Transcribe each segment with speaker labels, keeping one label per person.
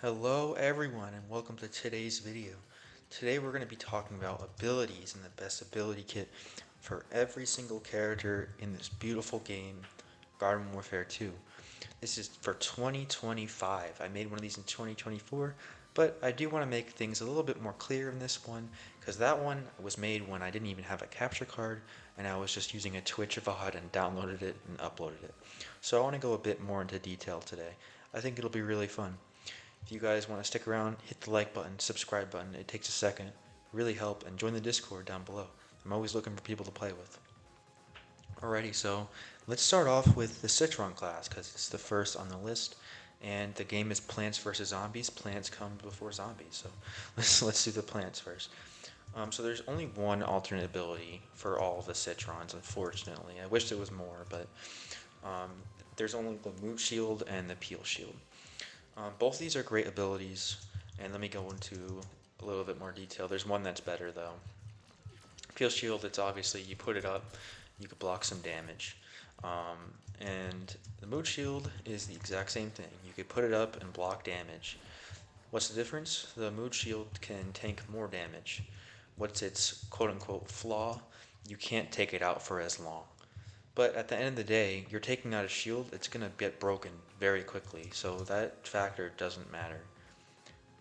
Speaker 1: Hello everyone and welcome to today's video. Today we're going to be talking about abilities and the best ability kit for every single character in this beautiful game, Garden Warfare 2. This is for 2025. I made one of these in 2024, but I do want to make things a little bit more clear in this one because that one was made when I didn't even have a capture card and I was just using a Twitch VOD and downloaded it and uploaded it. So I want to go a bit more into detail today. I think it'll be really fun. If you guys want to stick around, hit the like button, subscribe button. It takes a second. Really help, and join the Discord down below. I'm always looking for people to play with. Alrighty, so let's start off with the Citron class because it's the first on the list, and the game is Plants vs Zombies. Plants come before zombies, so let's do the plants first. So there's only one alternate ability for all of the Citrons, unfortunately. I wish there was more, but there's only the Moot Shield and the Peel Shield. Both of these are great abilities, and let me go into a little bit more detail. There's one that's better though. Peel Shield, it's obviously you put it up, you could block some damage. And the Moot Shield is the exact same thing. You could put it up and block damage. What's the difference? The Moot Shield can tank more damage. What's its quote-unquote flaw? You can't take it out for as long. But at the end of the day, you're taking out a shield, it's going to get broken very quickly, so that factor doesn't matter.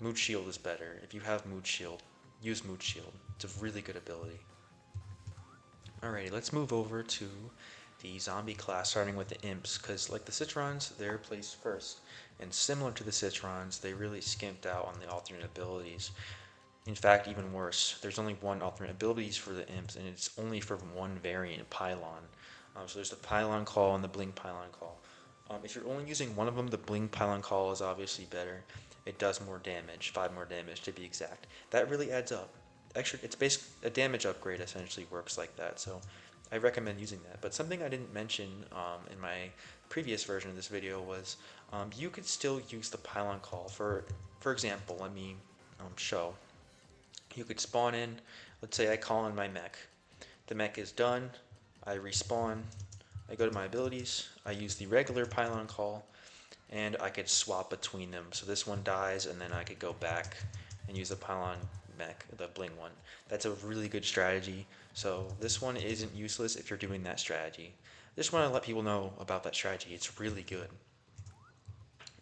Speaker 1: Moot Shield is better. If you have Moot Shield, use Moot Shield. It's a really good ability. Alrighty, let's move over to the zombie class, starting with the imps, because like the Citrons, they're placed first. And similar to the Citrons, they really skimped out on the alternate abilities. In fact, even worse, there's only one alternate abilities for the imps, and it's only for one variant, Pylon. So there's the Pylon Call and the Bling Pylon Call. If you're only using one of them, the Bling Pylon Call is obviously better. It does more damage, 5 more damage to be exact. That really adds up. Actually, it's basically a damage upgrade essentially works like that, so I recommend using that. But something I didn't mention in my previous version of this video was you could still use the Pylon Call. For example, let me show. You could spawn in, let's say I call in my mech. The mech is done. I respawn, I go to my abilities, I use the regular Pylon Call, and I could swap between them. So this one dies, and then I could go back and use the Pylon mech, the Bling one. That's a really good strategy. So this one isn't useless if you're doing that strategy. I just want to let people know about that strategy. It's really good.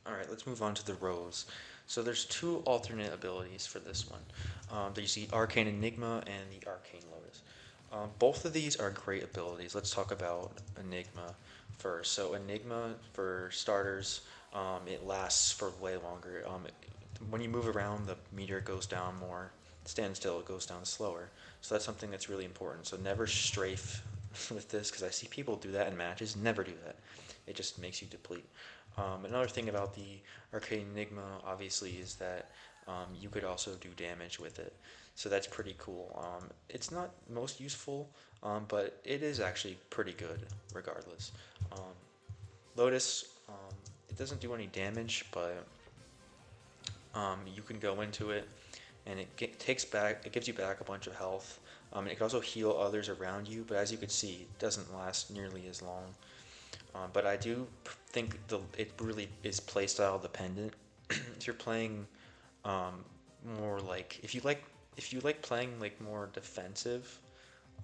Speaker 1: Alright, let's move on to the rows. So there's two alternate abilities for this one. There's the Arcane Enigma and the Arcane Lotus. Both of these are great abilities. Let's talk about Enigma first. So Enigma, for starters, it lasts for way longer. When you move around, the meter goes down more. Stand still, it goes down slower. So that's something that's really important. So never strafe with this, because I see people do that in matches. Never do that. It just makes you deplete. Another thing about the Arcane Enigma, obviously, is that you could also do damage with it. So that's pretty cool. It's not most useful, but it is actually pretty good regardless. Lotus, it doesn't do any damage, but you can go into it, and it gives you back a bunch of health. It can also heal others around you, but as you can see, it doesn't last nearly as long. But I do think it really is playstyle dependent. If you're playing more like if you like playing like more defensive,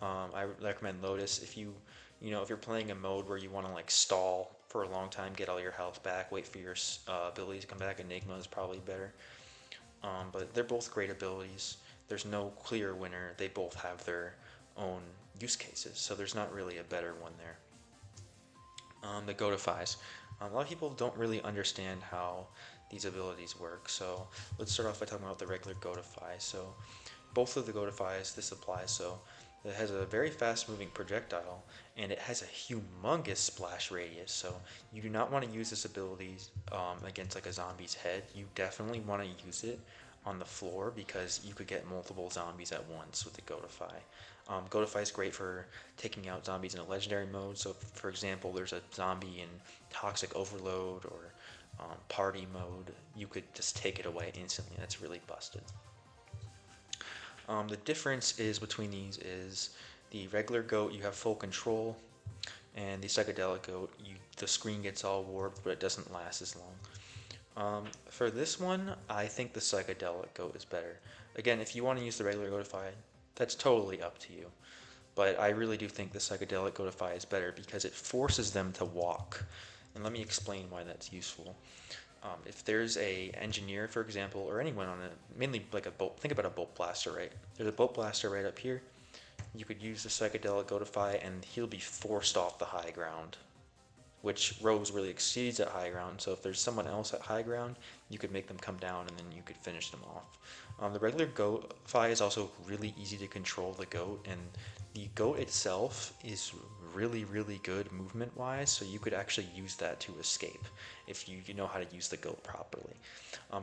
Speaker 1: I recommend Lotus. If you're playing a mode where you want to like stall for a long time, get all your health back, wait for your abilities to come back, Enigma is probably better. But they're both great abilities. There's no clear winner. They both have their own use cases, so there's not really a better one there. The Goatifys. A lot of people don't really understand how these abilities work, so let's start off by talking about the regular Goatify. So both of the Goatifys, this applies, so it has a very fast moving projectile, and it has a humongous splash radius, so you do not want to use this ability against like a zombie's head. You definitely want to use it on the floor because you could get multiple zombies at once with the Goatify. Goatify is great for taking out zombies in a legendary mode, so for example there's a zombie in Toxic Overload or Party mode, you could just take it away instantly. That's really busted. The difference is between these is the regular goat, you have full control, and the psychedelic goat, the screen gets all warped, but it doesn't last as long. For this one, I think the psychedelic goat is better. Again, if you want to use the regular Goatify, that's totally up to you. But I really do think the psychedelic Goatify is better because it forces them to walk. And let me explain why that's useful. If there's a engineer, for example, or anyone on a, mainly like a bolt, think about a bolt blaster, right? There's a bolt blaster right up here. You could use the psychedelic Goatify and he'll be forced off the high ground, which Rose really exceeds at high ground. So if there's someone else at high ground, you could make them come down and then you could finish them off. The regular Goatify is also really easy to control the goat, and the goat itself is really, really good movement-wise, so you could actually use that to escape if you know how to use the goat properly.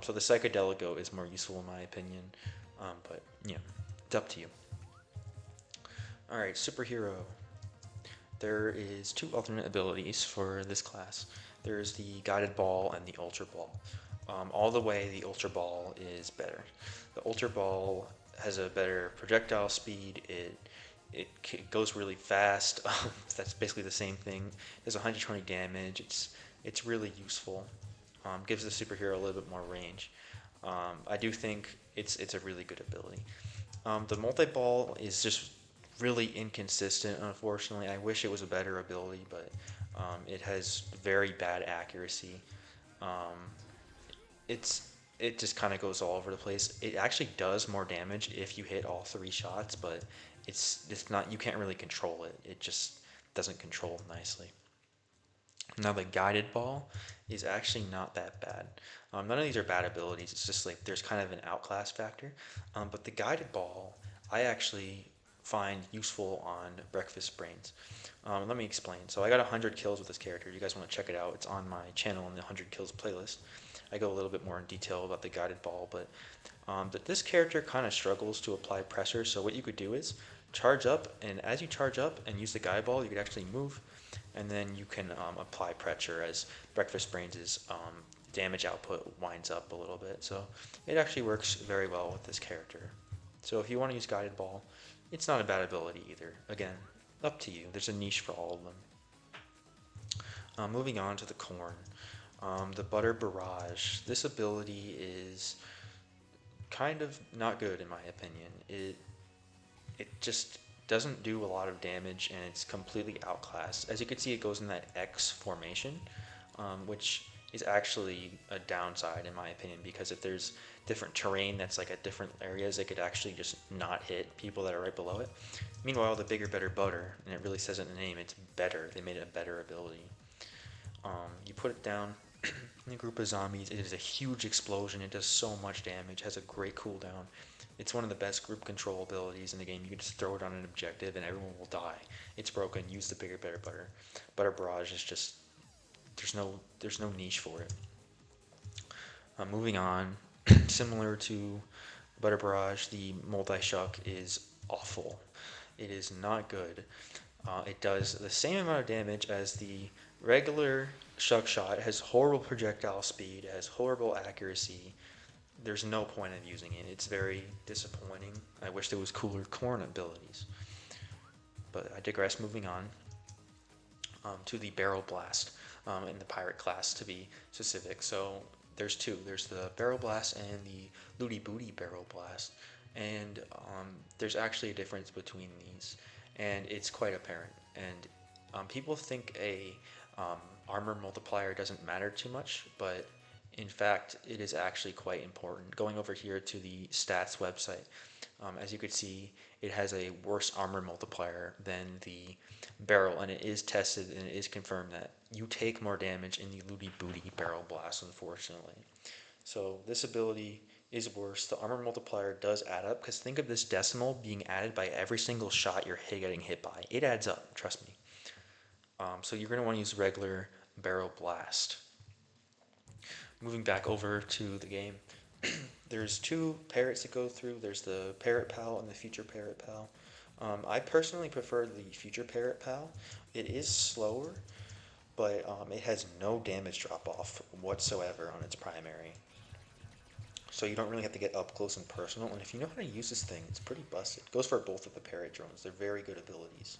Speaker 1: So the psychedelic goat is more useful in my opinion, but yeah, it's up to you. Alright, superhero. There is two alternate abilities for this class. There's the guided ball and the ultra ball. All the way, the ultra ball is better. The ultra ball has a better projectile speed. It goes really fast. That's basically the same thing. It does 120 damage. It's really useful. Gives the superhero a little bit more range. I do think it's a really good ability. The multi-ball is just really inconsistent, unfortunately. I wish it was a better ability, but it has very bad accuracy. Um, it just kind of goes all over the place. It actually does more damage if you hit all three shots, but it's not, you can't really control it. It just doesn't control nicely. Now the guided ball is actually not that bad. None of these are bad abilities. It's just like there's kind of an outclass factor. But the guided ball, I actually find useful on breakfast brains. Let me explain. So I got 100 kills with this character. You guys want to check it out? It's on my channel in the 100 kills playlist. I go a little bit more in detail about the guided ball, but this character kind of struggles to apply pressure. So what you could do is charge up, and as you charge up and use the guide ball, you could actually move, and then you can apply pressure as breakfast brains' damage output winds up a little bit. So it actually works very well with this character. So if you want to use guided ball, it's not a bad ability either. Again, up to you. There's a niche for all of them. Moving on to the corn. The butter barrage. This ability is kind of not good in my opinion. It just doesn't do a lot of damage and it's completely outclassed. As you can see, it goes in that X formation, which is actually a downside in my opinion, because if there's different terrain that's like at different areas, it could actually just not hit people that are right below it. Meanwhile, the bigger, better butter, and it really says it in the name, it's better. They made it a better ability. You put it down in a group of zombies, it is a huge explosion. It does so much damage, has a great cooldown. It's one of the best group control abilities in the game. You can just throw it on an objective and everyone will die. It's broken. Use the bigger, better butter. Butter barrage is just, there's no niche for it. Moving on, similar to butter barrage, the multi-shuck is awful. It is not good. It does the same amount of damage as the regular shuck shot. It has horrible projectile speed, it has horrible accuracy. There's no point of using it. It's very disappointing. I wish there was cooler corn abilities. But I digress. Moving on to the barrel blast in the pirate class, to be specific. So there's two. There's the barrel blast and the looty booty barrel blast. And there's actually a difference between these, and it's quite apparent. And people think a armor multiplier doesn't matter too much, but in fact, it is actually quite important. Going over here to the stats website, as you could see, it has a worse armor multiplier than the barrel, and it is tested and it is confirmed that you take more damage in the looty booty barrel blast, unfortunately. So this ability is worse. The armor multiplier does add up, because think of this decimal being added by every single shot you're getting hit by. It adds up, trust me. So you're going to want to use regular barrel blast. Moving back over to the game, there's two parrots to go through. There's the Parrot Pal and the Future Parrot Pal. I personally prefer the Future Parrot Pal. It is slower, but it has no damage drop off whatsoever on its primary. So you don't really have to get up close and personal, and if you know how to use this thing, it's pretty busted. It goes for both of the parrot drones. They're very good abilities.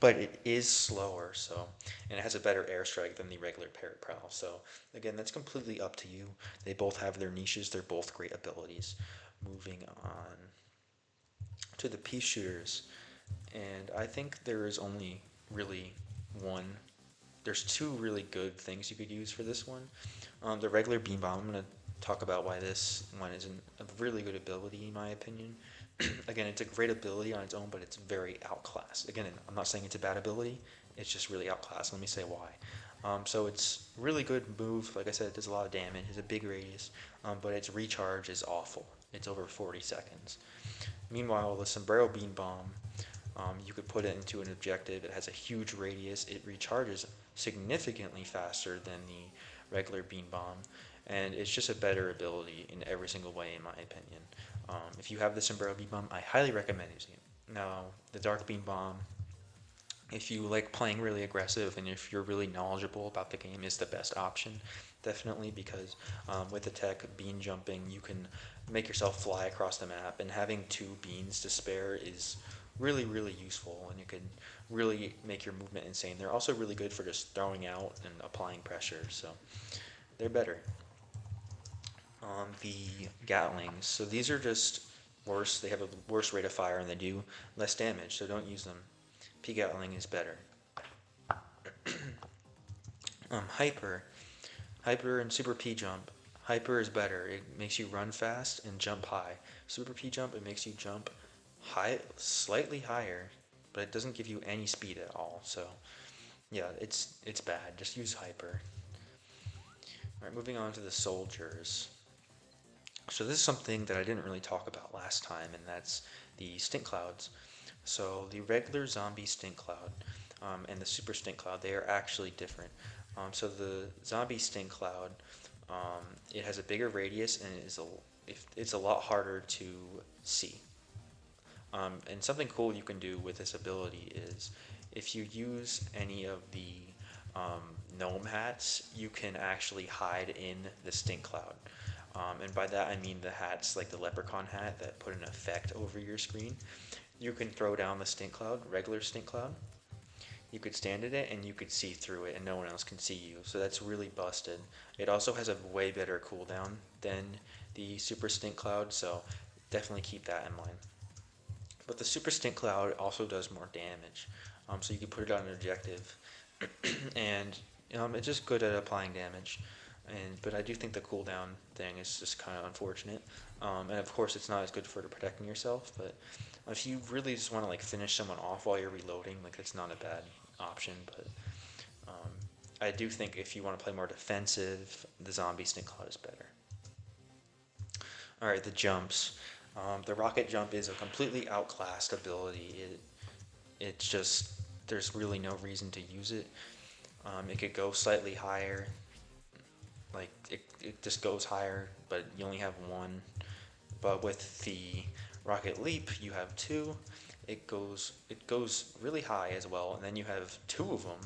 Speaker 1: but it is slower, so, and it has a better airstrike than the regular Parrot Prowl. So again, that's completely up to you. They both have their niches. They're both great abilities. Moving on to the Peashooters, and I think there is only really one. There's two really good things you could use for this one. The regular Beam Bomb, I'm going to talk about why this one is a really good ability in my opinion. Again, it's a great ability on its own, but it's very outclassed. Again, I'm not saying it's a bad ability, it's just really outclassed. Let me say why. So it's really good move. Like I said, it does a lot of damage. It's a big radius, but its recharge is awful. It's over 40 seconds. Meanwhile, the Sombrero Beam Bomb, you could put it into an objective. It has a huge radius. It recharges significantly faster than the regular Beam Bomb, and it's just a better ability in every single way, in my opinion. If you have the Sombrero Beam Bomb, I highly recommend using it. Now, the Dark Beam Bomb, if you like playing really aggressive and if you're really knowledgeable about the game, is the best option, definitely, because with the tech bean jumping, you can make yourself fly across the map, and having two beans to spare is really, really useful, and you can really make your movement insane. They're also really good for just throwing out and applying pressure, so they're better. The Gatlings, so these are just worse. They have a worse rate of fire and they do less damage, so don't use them. Pea Gatling is better. Hyper and Super P Jump. Hyper is better. It makes you run fast and jump high. Super P Jump, it makes you jump high, slightly higher, but it doesn't give you any speed at all. So yeah, it's bad. Just use Hyper. Alright, moving on to the soldiers. So this is something that I didn't really talk about last time, and that's the stink clouds. So the regular zombie stink cloud and the super stink cloud, they are actually different. So the zombie stink cloud, it has a bigger radius and it's a lot harder to see. And something cool you can do with this ability is if you use any of the gnome hats, you can actually hide in the stink cloud. And by that I mean the hats like the leprechaun hat that put an effect over your screen. You can throw down the stink cloud, regular stink cloud. You could stand in it and you could see through it and no one else can see you. So that's really busted. It also has a way better cooldown than the super stink cloud, so definitely keep that in mind. But the super stink cloud also does more damage. So you can put it on an objective and it's just good at applying damage. But I do think the cooldown thing is just kind of unfortunate. And of course it's not as good for protecting yourself, but if you really just want to like finish someone off while you're reloading, like that's not a bad option. But I do think if you want to play more defensive, the zombie stink cloud is better. Alright, the jumps. The rocket jump is a completely outclassed ability. It's just, there's really no reason to use it. It could go slightly higher. Like it just goes higher, but you only have one. But with the rocket leap, you have two. It goes really high as well, and then you have two of them,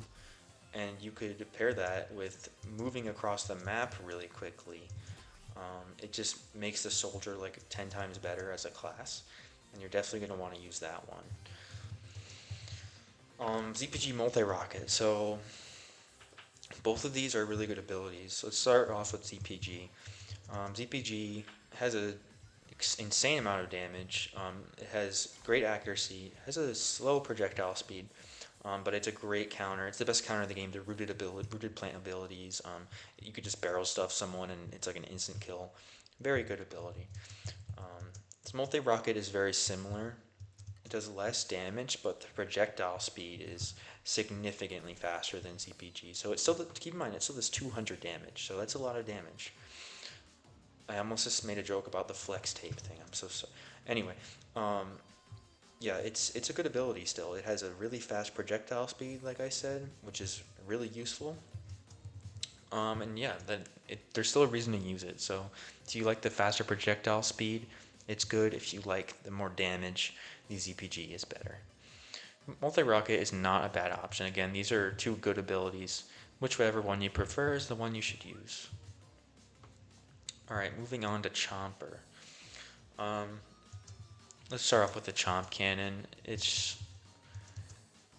Speaker 1: and you could pair that with moving across the map really quickly. It just makes the soldier like 10 times better as a class, and you're definitely going to want to use that one. ZPG multi-rocket. So both of these are really good abilities. Let's start off with ZPG. ZPG has an insane amount of damage. It has great accuracy. It has a slow projectile speed, but it's a great counter. It's the best counter in the game. The rooted plant abilities. You could just barrel stuff someone and it's like an instant kill. Very good ability. This multi-rocket is very similar. It does less damage, but the projectile speed is significantly faster than ZPG. So it's still, keep in mind, it still does 200 damage. So that's a lot of damage. I almost just made a joke about the flex tape thing. I'm so sorry. Anyway, yeah, it's a good ability still. It has a really fast projectile speed, like I said, which is really useful. And yeah, there's still a reason to use it. So if you like the faster projectile speed, it's good. If you like the more damage, the ZPG is better. Multi-rocket is not a bad option. Again, these are two good abilities. Whichever one you prefer is the one you should use. Alright, moving on to Chomper. Let's start off with the Chomp Cannon. It's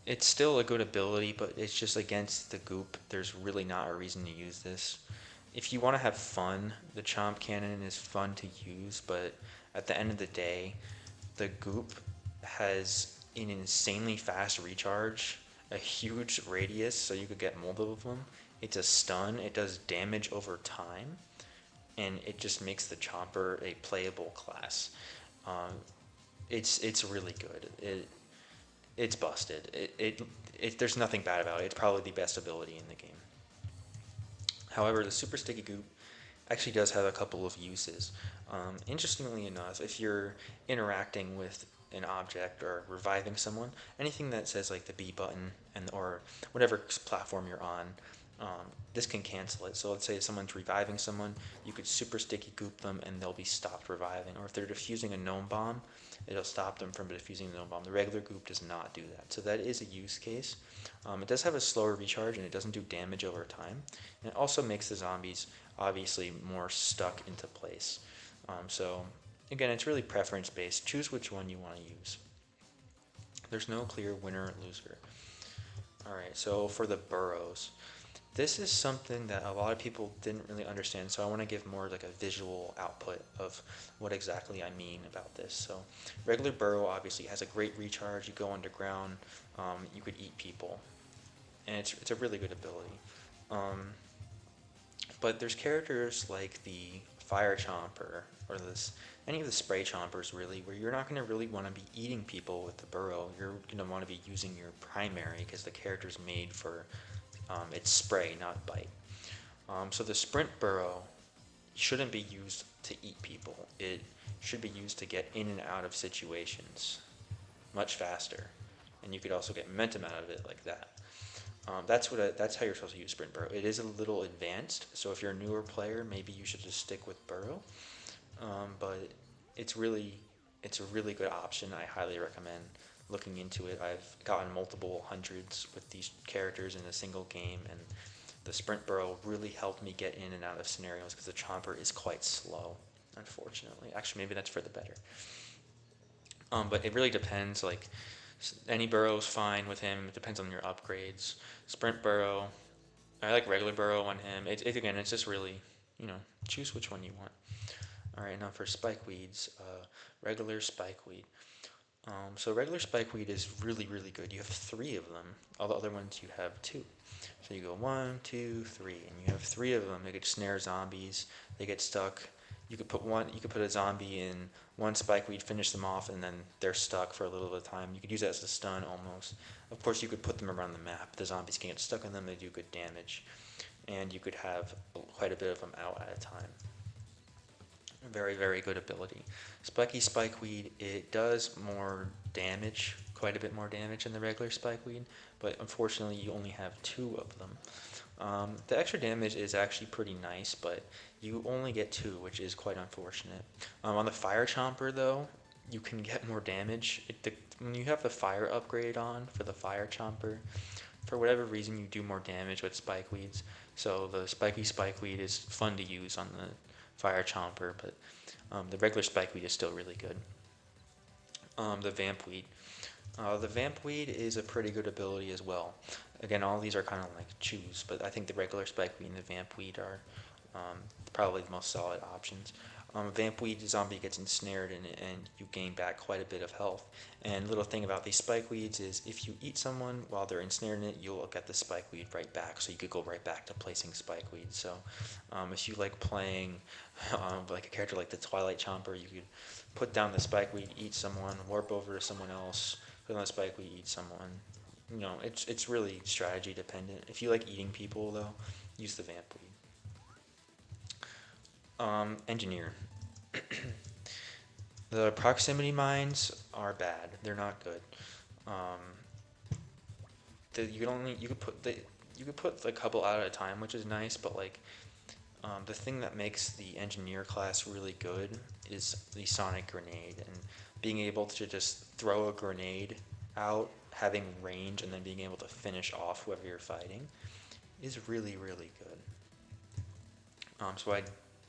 Speaker 1: It's still a good ability, but it's just against the goop. There's really not a reason to use this. If you want to have fun, the chomp cannon is fun to use, but at the end of the day, the goop has an insanely fast recharge, a huge radius, so you could get multiple of them. It's a stun, it does damage over time, and it just makes the chomper a playable class. Um, it's really good. It's busted. There's nothing bad about it. It's probably the best ability in the game. However, the super sticky goop actually does have a couple of uses. Interestingly enough, if you're interacting with an object or reviving someone, anything that says like the B button and or whatever platform you're on, this can cancel it. So let's say someone's reviving someone, you could super sticky goop them and they'll be stopped reviving. Or if they're defusing a gnome bomb, it'll stop them from defusing the gnome bomb. The regular goop does not do that. So that is a use case. It does have a slower recharge and it doesn't do damage over time. And it also makes the zombies obviously more stuck into place. So again, it's really preference based. Choose which one you want to use. There's no clear winner or loser. Alright, so for the burrows, this is something that a lot of people didn't really understand, so I want to give more like a visual output of what exactly I mean about this. So regular burrow obviously has a great recharge. You go underground, you could eat people, and it's a really good ability. But there's characters like the fire chomper or any of the spray chompers really, where you're not going to really want to be eating people with the burrow. You're going to want to be using your primary because the character's made for it's spray, not bite. So the sprint burrow shouldn't be used to eat people. It should be used to get in and out of situations much faster, and you could also get momentum out of it like that. That's how you're supposed to use sprint burrow. It is a little advanced, so if you're a newer player, maybe you should just stick with burrow. But it's a really good option. I highly recommend looking into it. I've gotten multiple hundreds with these characters in a single game, and the sprint burrow really helped me get in and out of scenarios because the chomper is quite slow, unfortunately. Actually, maybe that's for the better. But it really depends. Like any burrow is fine with him. It depends on your upgrades. Sprint burrow, I like regular burrow on him. Again, it's just really, choose which one you want. All right, now for spikeweeds, regular spikeweed. So regular spikeweed is really, really good. You have 3 of them. All the other ones you have 2. So you go 1, 2, 3, and you have 3 of them. They could snare zombies. They get stuck. You could put a zombie in one spikeweed, finish them off, and then they're stuck for a little bit of time. You could use that as a stun almost. Of course, you could put them around the map. The zombies can get stuck in them. They do good damage, and you could have quite a bit of them out at a time. Very, very good ability. Spiky Spikeweed, it does more damage, quite a bit more damage than the regular Spikeweed, but unfortunately you only have 2 of them. The extra damage is actually pretty nice, but you only get 2, which is quite unfortunate. On the Fire Chomper though, you can get more damage. When you have the fire upgrade on for the Fire Chomper, for whatever reason you do more damage with Spikeweeds, so the Spiky Spikeweed is fun to use on the Fire Chomper, but the regular Spikeweed is still really good. The Vampweed. The Vampweed is a pretty good ability as well. Again, all these are kind of like choose, but I think the regular Spikeweed and the Vampweed are probably the most solid options. Vampweed zombie gets ensnared in it, and you gain back quite a bit of health. And little thing about these Spikeweeds is if you eat someone while they're ensnared in it, you'll get the Spikeweed right back, so you could go right back to placing Spikeweed. So if you like playing like a character like the Twilight Chomper, you could put down the Spikeweed, eat someone, warp over to someone else, put on the Spikeweed, eat someone. It's really strategy dependent. If you like eating people though, use the Vampweed. Engineer. The proximity mines are bad. They're not good. You could put a couple out at a time, which is nice. But the thing that makes the engineer class really good is the sonic grenade, and being able to just throw a grenade out, having range, and then being able to finish off whoever you're fighting is really, really good. So I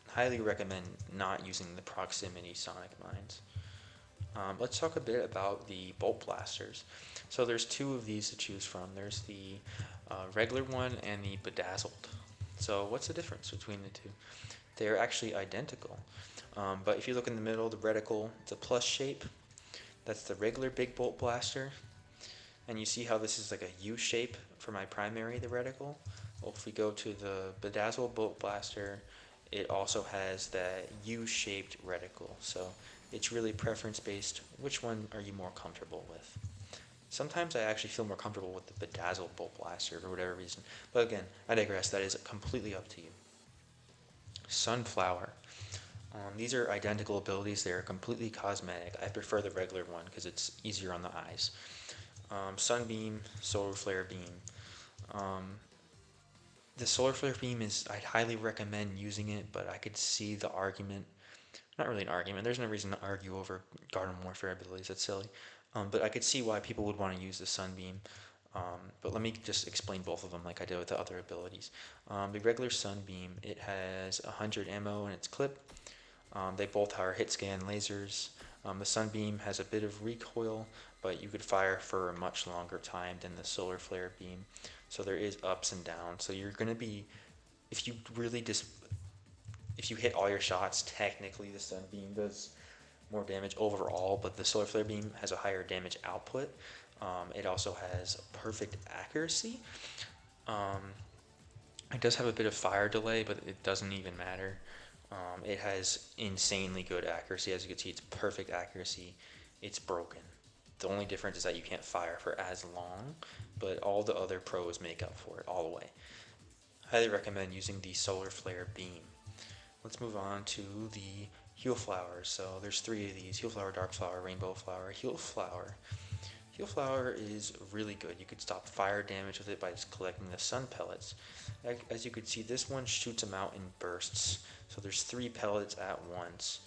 Speaker 1: highly recommend not using the proximity sonic mines. Let's talk a bit about the bolt blasters. So there's two of these to choose from. There's the regular one and the bedazzled. So what's the difference between the two? They're actually identical. But if you look in the middle, the reticle, it's a plus shape. That's the regular big bolt blaster. And you see how this is like a U shape for my primary, the reticle? Well, if we go to the bedazzled bolt blaster, it also has that U-shaped reticle. So it's really preference based. Which one are you more comfortable with? Sometimes I actually feel more comfortable with the bedazzled bolt blaster for whatever reason. But again, I digress. That is completely up to you. Sunflower. These are identical abilities. They are completely cosmetic. I prefer the regular one because it's easier on the eyes. Sunbeam, solar flare beam. The solar flare beam I'd highly recommend using it, but I could see the argument. Not really an argument. There's no reason to argue over garden warfare abilities. That's silly. But I could see why people would want to use the sunbeam. But let me just explain both of them like I did with the other abilities. The regular sunbeam, it has 100 ammo in its clip. They both are hit scan lasers. The sunbeam has a bit of recoil, but you could fire for a much longer time than the solar flare beam. So there is ups and downs. So you're going to be, if you really if you hit all your shots, technically the sunbeam does more damage overall, but the solar flare beam has a higher damage output. It also has perfect accuracy. It does have a bit of fire delay, but it doesn't even matter. It has insanely good accuracy. As you can see, it's perfect accuracy. It's broken. The only difference is that you can't fire for as long, but all the other pros make up for it all the way. Highly recommend using the solar flare beam. Let's move on to the heal flowers. So there's three of these: heal flower, dark flower, rainbow flower. Heal flower. Heal flower is really good. You could stop fire damage with it by just collecting the sun pellets. As you can see, this one shoots them out in bursts. So there's 3 pellets at once.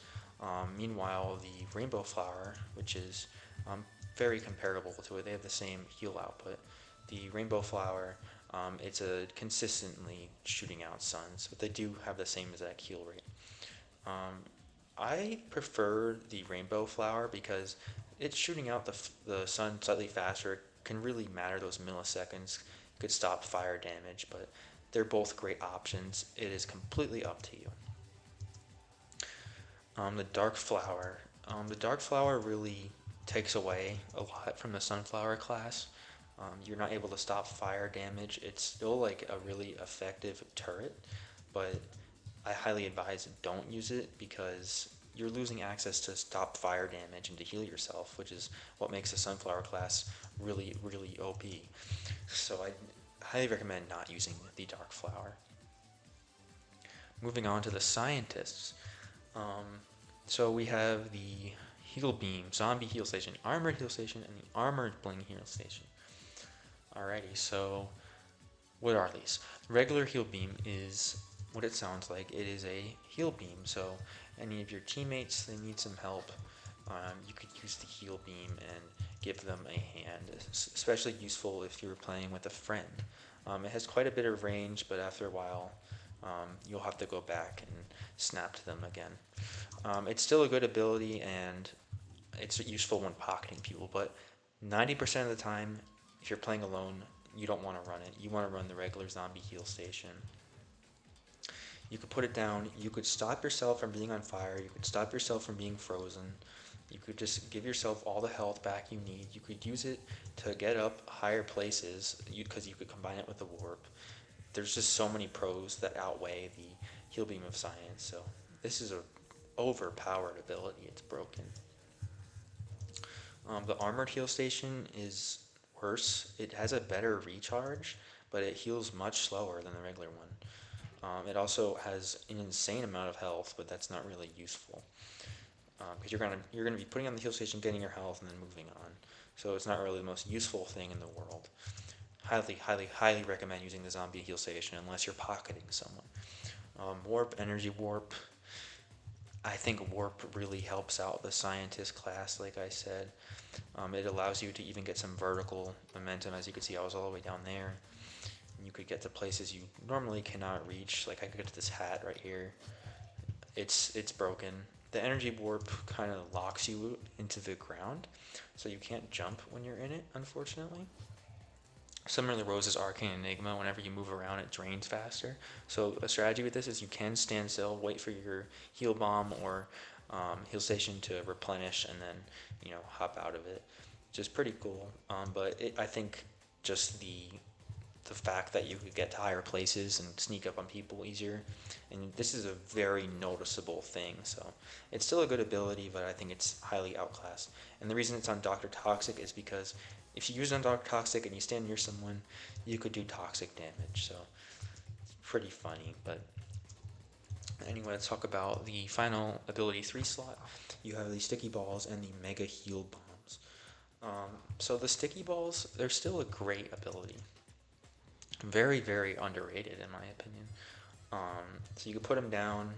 Speaker 1: Meanwhile, the rainbow flower, which is very comparable to it, they have the same heal output. The rainbow flower, it's a consistently shooting out suns, but they do have the same exact heal rate. I prefer the rainbow flower because it's shooting out the sun slightly faster. It can really matter those milliseconds. It could stop fire damage, but they're both great options. It is completely up to you. The dark flower. The dark flower really takes away a lot from the sunflower class. You're not able to stop fire damage. It's still like a really effective turret, but I highly advise don't use it because you're losing access to stop fire damage and to heal yourself, which is what makes the sunflower class really, really OP. So I highly recommend not using the dark flower. Moving on to the scientists. So we have the heal beam, zombie heal station, armored heal station, and the armored bling heal station. Alrighty, so what are these? Regular heal beam is what it sounds like. It is a heal beam, so any of your teammates, they need some help, you could use the heal beam and give them a hand. It's especially useful if you're playing with a friend. It has quite a bit of range, but after a while, you'll have to go back and snap to them again. It's still a good ability, and it's useful when pocketing people, but 90% of the time, if you're playing alone, you don't want to run it. You want to run the regular zombie heal station. You could put it down, you could stop yourself from being on fire, you could stop yourself from being frozen, you could just give yourself all the health back you need. You could use it to get up higher places, because you could combine it with the warp. There's just so many pros that outweigh the heal beam of science, so this is a overpowered ability. It's broken. The armored heal station is worse. It has a better recharge, but it heals much slower than the regular one. It also has an insane amount of health, but that's not really useful because you're gonna be putting on the heal station, getting your health, and then moving on. So it's not really the most useful thing in the world. Highly recommend using the zombie heal station unless you're pocketing someone. Warp, energy warp. I think warp really helps out the scientist class, like I said. It allows you to even get some vertical momentum. As you can see, I was all the way down there. You could get to places you normally cannot reach. Like I could get to this hat right here. It's broken. The energy warp kind of locks you into the ground, so you can't jump when you're in it, unfortunately. Similar to Rose's Arcane Enigma, whenever you move around, it drains faster. So a strategy with this is you can stand still, wait for your heal bomb or heal station to replenish, and then hop out of it, which is pretty cool. But I think just the fact that you could get to higher places and sneak up on people easier, and this is a very noticeable thing. So it's still a good ability, but I think it's highly outclassed. And the reason it's on Dr. Toxic is because if you use it on Dr. Toxic and you stand near someone, you could do toxic damage. So it's pretty funny. But anyway, let's talk about the final ability 3 slot. You have the sticky balls and the mega heal bombs. So the sticky balls, they're still a great ability. Very, very underrated in my opinion. So you could put them down.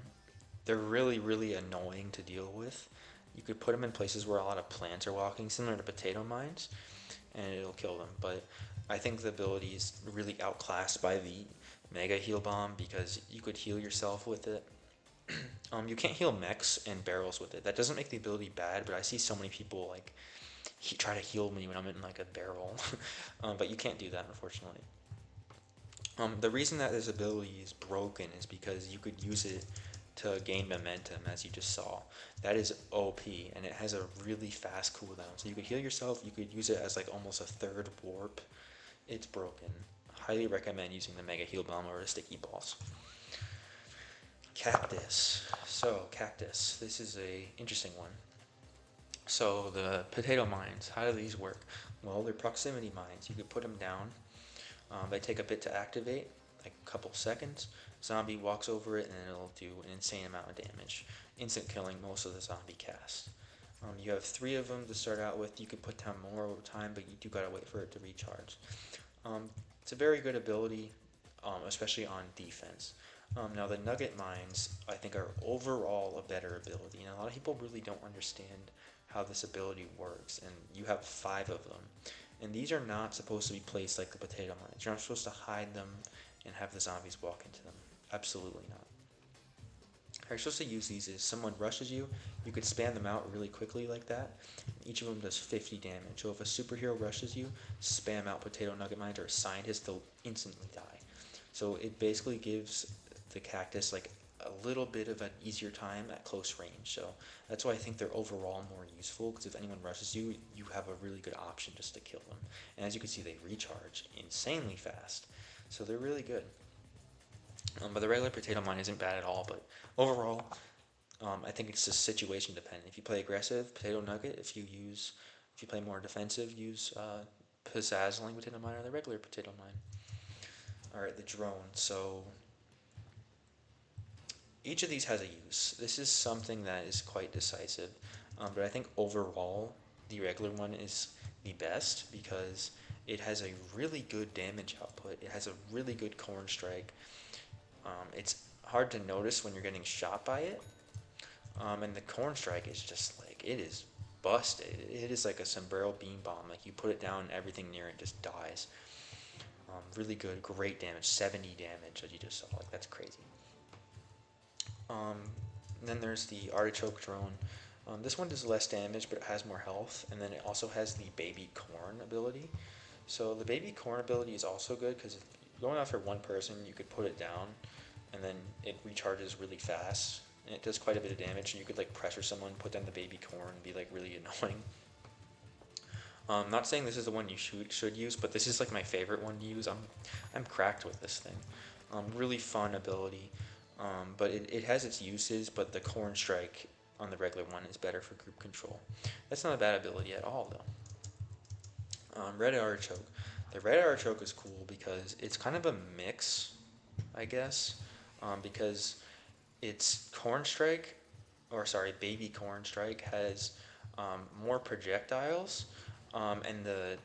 Speaker 1: They're really, really annoying to deal with. You could put them in places where a lot of plants are walking, similar to potato mines, and it'll kill them. But I think the ability is really outclassed by the mega heal bomb because you could heal yourself with it. You can't heal mechs and barrels with it. That doesn't make the ability bad, but I see so many people like try to heal me when I'm in like a barrel. But you can't do that, unfortunately. The reason that this ability is broken is because you could use it to gain momentum, as you just saw. That is OP, and it has a really fast cooldown. So you could heal yourself, you could use it as like almost a third warp. It's broken. Highly recommend using the Mega Heal Bomb or the Sticky Balls. Cactus. So, Cactus. This is a interesting one. So, the potato mines, how do these work? Well, they're proximity mines. You could put them down. They take a bit to activate, like a couple seconds. Zombie walks over it and it'll do an insane amount of damage, instant killing most of the zombie cast. You have 3 of them to start out with. You could put down more over time, but you do gotta wait for it to recharge. It's a very good ability, especially on defense. Now the nugget mines, I think, are overall a better ability, and a lot of people really don't understand how this ability works, and you have 5 of them. And these are not supposed to be placed like the potato mines. You're not supposed to hide them and have the zombies walk into them. Absolutely not. How you're supposed to use these is someone rushes you, you could spam them out really quickly like that. Each of them does 50 damage. So if a superhero rushes you, spam out potato nugget mines, or a scientist, they'll instantly die. So it basically gives the cactus like a little bit of an easier time at close range. So that's why I think they're overall more useful, because if anyone rushes you, you have a really good option just to kill them. And as you can see, they recharge insanely fast. So they're really good. But the regular potato mine isn't bad at all, but overall, I think it's just situation dependent. If you play aggressive, potato nugget. If you play more defensive, use pvzgw potato mine or the regular potato mine. Alright, the drone. So each of these has a use. This is something that is quite decisive, but I think overall the regular one is the best because it has a really good damage output. It has a really good corn strike. It's hard to notice when you're getting shot by it, and the corn strike is just like, it is busted. It is like a sombrero beam bomb. Like, you put it down, everything near it just dies. Really good, great damage, 70 damage as you just saw. Like, that's crazy. Then there's the artichoke drone. This one does less damage, but it has more health, and then it also has the baby corn ability. So the baby corn ability is also good because if you're going after one person, you could put it down, and then it recharges really fast, and it does quite a bit of damage, and you could like pressure someone, put down the baby corn, and be like really annoying. Not saying this is the one you should use, but this is like my favorite one to use. I'm cracked with this thing. Really fun ability. But it has its uses, but the corn strike on the regular one is better for group control. That's not a bad ability at all, though. Red artichoke. The red artichoke is cool because it's kind of a mix, I guess, because its corn strike, or sorry, baby corn strike has more projectiles, and the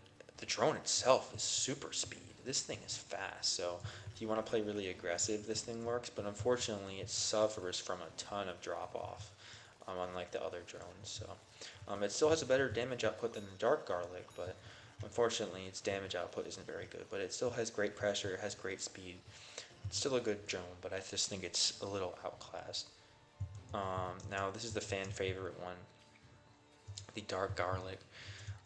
Speaker 1: drone itself is super speed. This thing is fast, so if you want to play really aggressive, this thing works, but unfortunately it suffers from a ton of drop-off, unlike the other drones. So it still has a better damage output than the dark garlic, but unfortunately its damage output isn't very good. But it still has great pressure, it has great speed. It's still a good drone, but I just think it's a little outclassed. Now this is the fan favorite one, the dark garlic.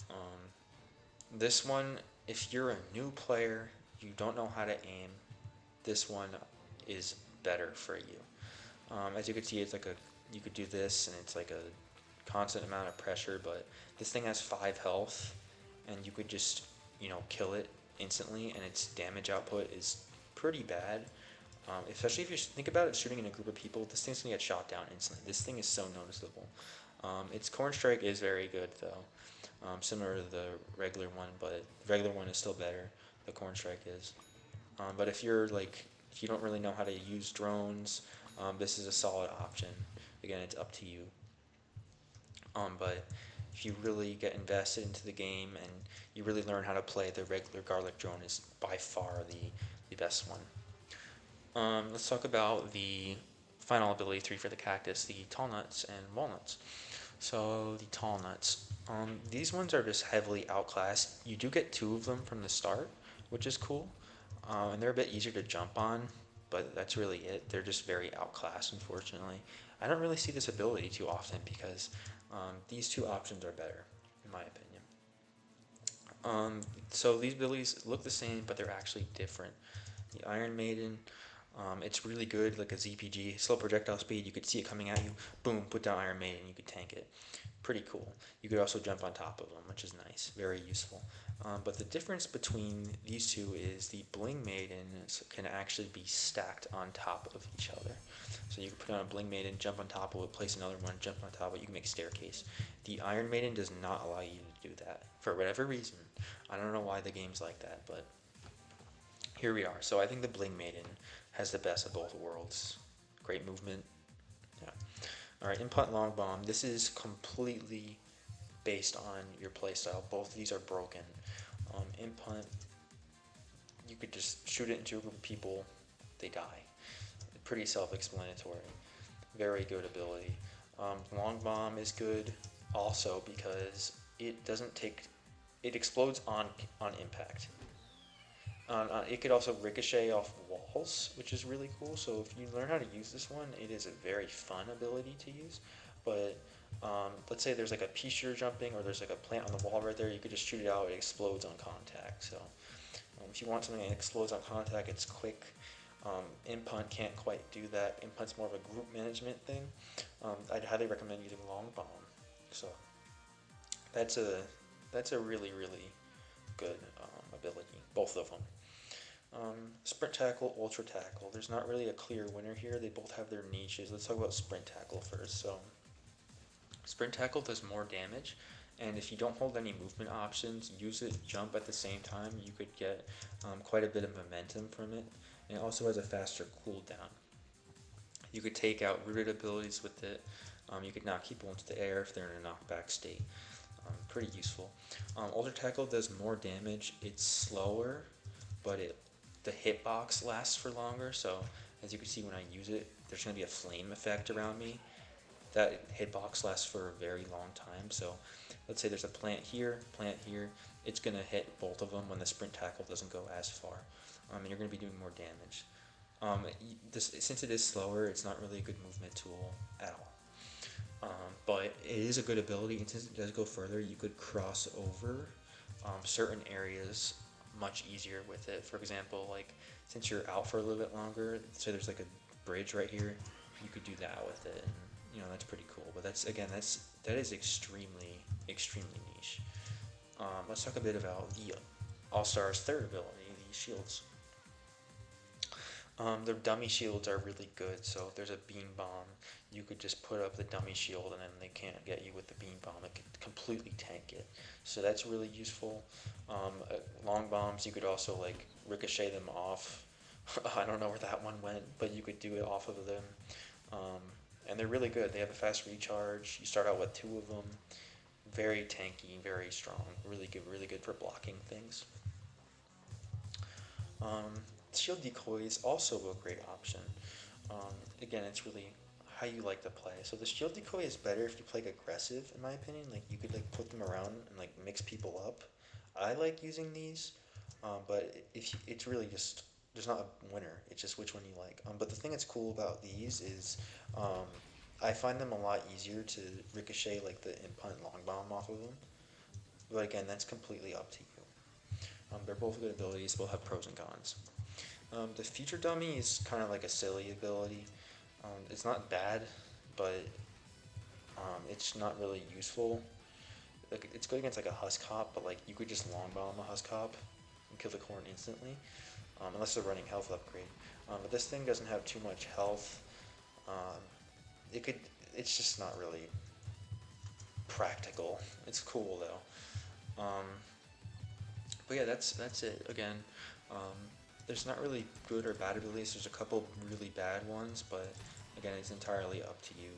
Speaker 1: Um, this one, if you're a new player, you don't know how to aim, this one is better for you. As you can see, it's like you could do this and it's like a constant amount of pressure, but this thing has 5 health and you could just, kill it instantly, and its damage output is pretty bad. Especially if you think about it, shooting in a group of people, this thing's gonna get shot down instantly. This thing is so noticeable. Its corn strike is very good though, similar to the regular one, but the regular one is still better. The corn strike is. But if you don't really know how to use drones, this is a solid option. Again, it's up to you. But if you really get invested into the game and you really learn how to play, the regular garlic drone is by far the best one. Let's talk about the final ability 3 for the cactus, the tallnuts and walnuts. So the tallnuts, these ones are just heavily outclassed. You do get 2 of them from the start, which is cool, and they're a bit easier to jump on, but that's really it. They're just very outclassed, unfortunately. I don't really see this ability too often because these 2 options are better, in my opinion. So these abilities look the same, but they're actually different. The Iron Maiden, it's really good, like a ZPG, slow projectile speed. You could see it coming at you, boom, put down Iron Maiden, you could tank it. Pretty cool. You could also jump on top of them, which is nice, very useful. But the difference between these 2 is the Bling Maidens can actually be stacked on top of each other. So you can put on a Bling Maiden, jump on top of it, place another one, jump on top of it, you can make a staircase. The Iron Maiden does not allow you to do that, for whatever reason. I don't know why the game's like that, but here we are. So I think the Bling Maiden has the best of both worlds. Great movement. Yeah. Alright, Input Long Bomb. This is completely based on your playstyle. Both of these are broken. Input, you could just shoot it into a group of people, they die. Pretty self-explanatory. Very good ability. Long Bomb is good also because it explodes on impact. It could also ricochet off walls, which is really cool. So if you learn how to use this one, it is a very fun ability to use. But let's say there's like a Peashooter jumping, or there's like a plant on the wall right there, you could just shoot it out, it explodes on contact. So if you want something that explodes on contact, it's quick. Inpunt can't quite do that. Inpunt's more of a group management thing. I'd highly recommend using Long Bomb. So that's a really, really good ability, both of them. Sprint Tackle, Ultra Tackle. There's not really a clear winner here. They both have their niches. Let's talk about Sprint Tackle first. So Sprint Tackle does more damage, and if you don't hold any movement options, use it, jump at the same time, you could get quite a bit of momentum from it. And it also has a faster cooldown. You could take out rooted abilities with it. You could knock people into the air if they're in a knockback state. Pretty useful. Ultra Tackle does more damage. It's slower, but the hitbox lasts for longer. So as you can see when I use it, there's going to be a flame effect around me. That hitbox lasts for a very long time. So let's say there's a plant here, it's going to hit both of them when the Sprint Tackle doesn't go as far. And you're going to be doing more damage. Since it is slower, it's not really a good movement tool at all. But it is a good ability, and since it does go further, you could cross over certain areas much easier with it. For example, like since you're out for a little bit longer, so there's like a bridge right here, you could do that with it, and that's pretty cool. But that is extremely niche. Let's talk a bit about the All-Star's third ability, the shields. The dummy shields are really good. So if there's a beam bomb, you could just put up the dummy shield, and then they can't get you with the beam bomb. It could completely tank it. So that's really useful. Long bombs, you could also like ricochet them off. I don't know where that one went, but you could do it off of them. And they're really good. They have a fast recharge. You start out with 2 of them. Very tanky, very strong. Really good for blocking things. Shield decoy is also a great option. Again, it's really how you like to play. So the shield decoy is better if you play aggressive, in my opinion. Like you could like put them around and like mix people up. I like using these, but it's really just, there's not a winner. It's just which one you like. But the thing that's cool about these is I find them a lot easier to ricochet like the input long bomb off of them. But again, that's completely up to you. They're both good abilities, both have pros and cons. The future dummy is kind of like a silly ability. It's not bad, but it's not really useful. Like, it's good against like a husk hop, but like you could just long bomb a husk hop and kill the corn instantly, unless they're running health upgrade. But this thing doesn't have too much health. Um, it could. It's just not really practical. It's cool though. But yeah, that's it. Again, um, there's not really good or bad abilities. There's a couple really bad ones, but again, it's entirely up to you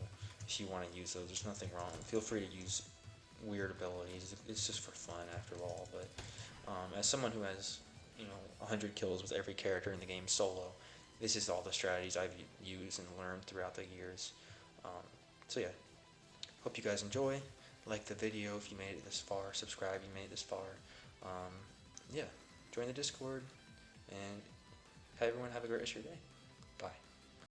Speaker 1: if you want to use those. There's nothing wrong. Feel free to use weird abilities. It's just for fun after all. But as someone who has 100 kills with every character in the game solo, this is all the strategies I've used and learned throughout the years. So yeah, hope you guys enjoy. Like the video if you made it this far. Subscribe if you made it this far. Yeah, join the Discord, and everyone have a great rest of your day.